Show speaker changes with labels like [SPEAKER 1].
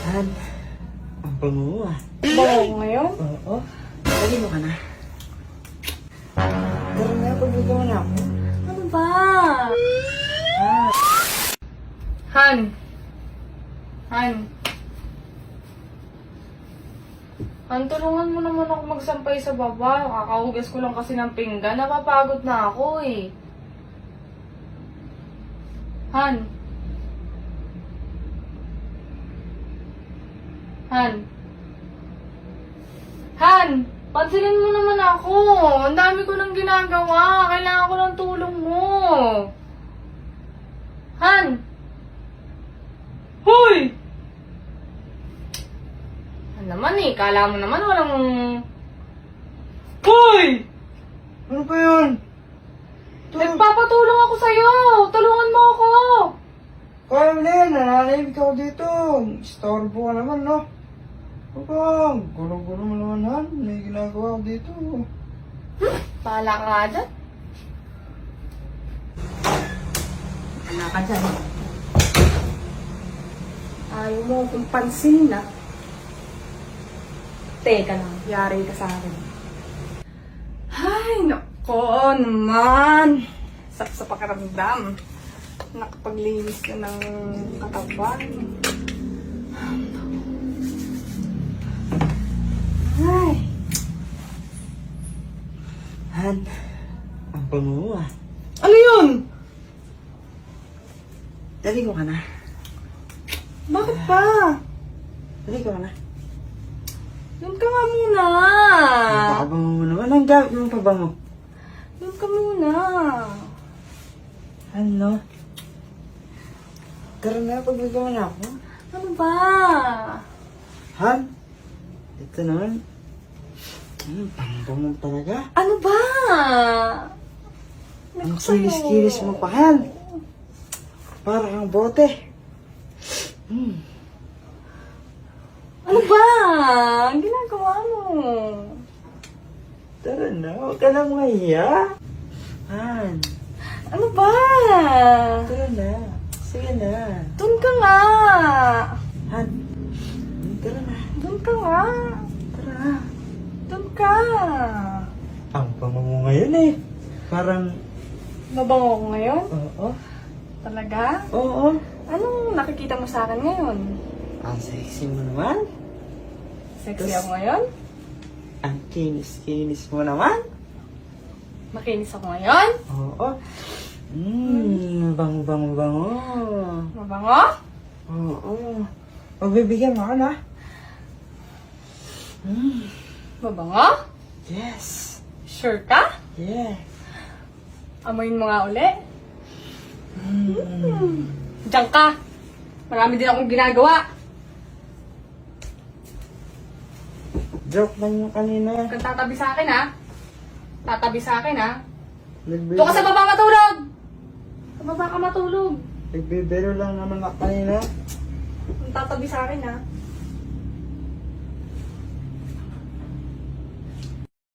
[SPEAKER 1] Han, ang bango ah.
[SPEAKER 2] Bango ko ngayon?
[SPEAKER 1] Oo. Dali mo ka na. Tara na, pagbagawa na ako.
[SPEAKER 2] Ano ba?
[SPEAKER 1] Ah.
[SPEAKER 2] Han. Han. Han, tulungan mo naman ako magsampay sa baba. Kakahugas ko lang kasi ng pinggan. Napapagod na ako eh. Han. Han. Han! Pansinin mo naman ako. Ang dami ko nang ginagawa. Kailangan ko ng tulong mo. Han! Hoy! Ano naman eh, kala mo naman walang... Hoy!
[SPEAKER 1] Ano ba yun?
[SPEAKER 2] Nagpapatulong ako sa'yo! Tulungan mo ako!
[SPEAKER 1] Kaya mo na yan, nananahimik ako dito. Istorbo ka naman, no? Baka, gulo-gulo mo naman, Han. May ginagawa ako dito.
[SPEAKER 2] Pahala ka nga dyan. Wala ka dyan. Ayaw mo akong pansin na. Teka lang, yari ka sa akin. Ay, nako naman. Sak sa pakiramdam. Nakapaglinis ka ng katawan. Ay.
[SPEAKER 1] Han, ang bango ah.
[SPEAKER 2] Ano yun?
[SPEAKER 1] Dali mo ka na.
[SPEAKER 2] Bakit ba?
[SPEAKER 1] Dali ko ka na.
[SPEAKER 2] Doon ka nga muna.
[SPEAKER 1] Pabango mo naman. Ang gamit mong pabango.
[SPEAKER 2] Doon ka muna.
[SPEAKER 1] Ano? Tara na, pagbagawa na ako.
[SPEAKER 2] Ano ba?
[SPEAKER 1] Han, ito naman. Pangbango talaga.
[SPEAKER 2] Ano ba?
[SPEAKER 1] Ang kilis-kilis mo pa, Han. Para kang bote.
[SPEAKER 2] Ano ba? Ang ginagawa mo?
[SPEAKER 1] Tara na, huwag ka lang mahiya. Han,
[SPEAKER 2] Ano ba?
[SPEAKER 1] tara na. Sige na.
[SPEAKER 2] Doon ka nga.
[SPEAKER 1] Han, tara na.
[SPEAKER 2] Doon ka nga.
[SPEAKER 1] Tara na.
[SPEAKER 2] Doon ka.
[SPEAKER 1] Ang bango mo ngayon eh. Parang,
[SPEAKER 2] Mabango ko ngayon?
[SPEAKER 1] oo.
[SPEAKER 2] Talaga?
[SPEAKER 1] Oo.
[SPEAKER 2] Anong nakikita mo sa akin ngayon?
[SPEAKER 1] Ang sexy mo naman.
[SPEAKER 2] Sexy ako ngayon?
[SPEAKER 1] Ang kinis-kinis mo naman.
[SPEAKER 2] Makinis ako ngayon?
[SPEAKER 1] Oo. Bango-bango-bango.
[SPEAKER 2] Mabango?
[SPEAKER 1] Oo. Pagbibigyan mo ka na.
[SPEAKER 2] Mabango?
[SPEAKER 1] Yes.
[SPEAKER 2] Sure ka?
[SPEAKER 1] Yeah.
[SPEAKER 2] Amoyin mo nga uli. Diyan ka. Marami din akong ginagawa.
[SPEAKER 1] Joke lang yung kanina.
[SPEAKER 2] Huwag kang tatabi sa akin, ha? Tatabi sa akin, ha?
[SPEAKER 1] Nagbe-
[SPEAKER 2] Doon ka sa baba matulog! Sa baba ka matulog.
[SPEAKER 1] Nagbibiro lang naman ako kanina.
[SPEAKER 2] Huwag kang tatabi sa akin, ha?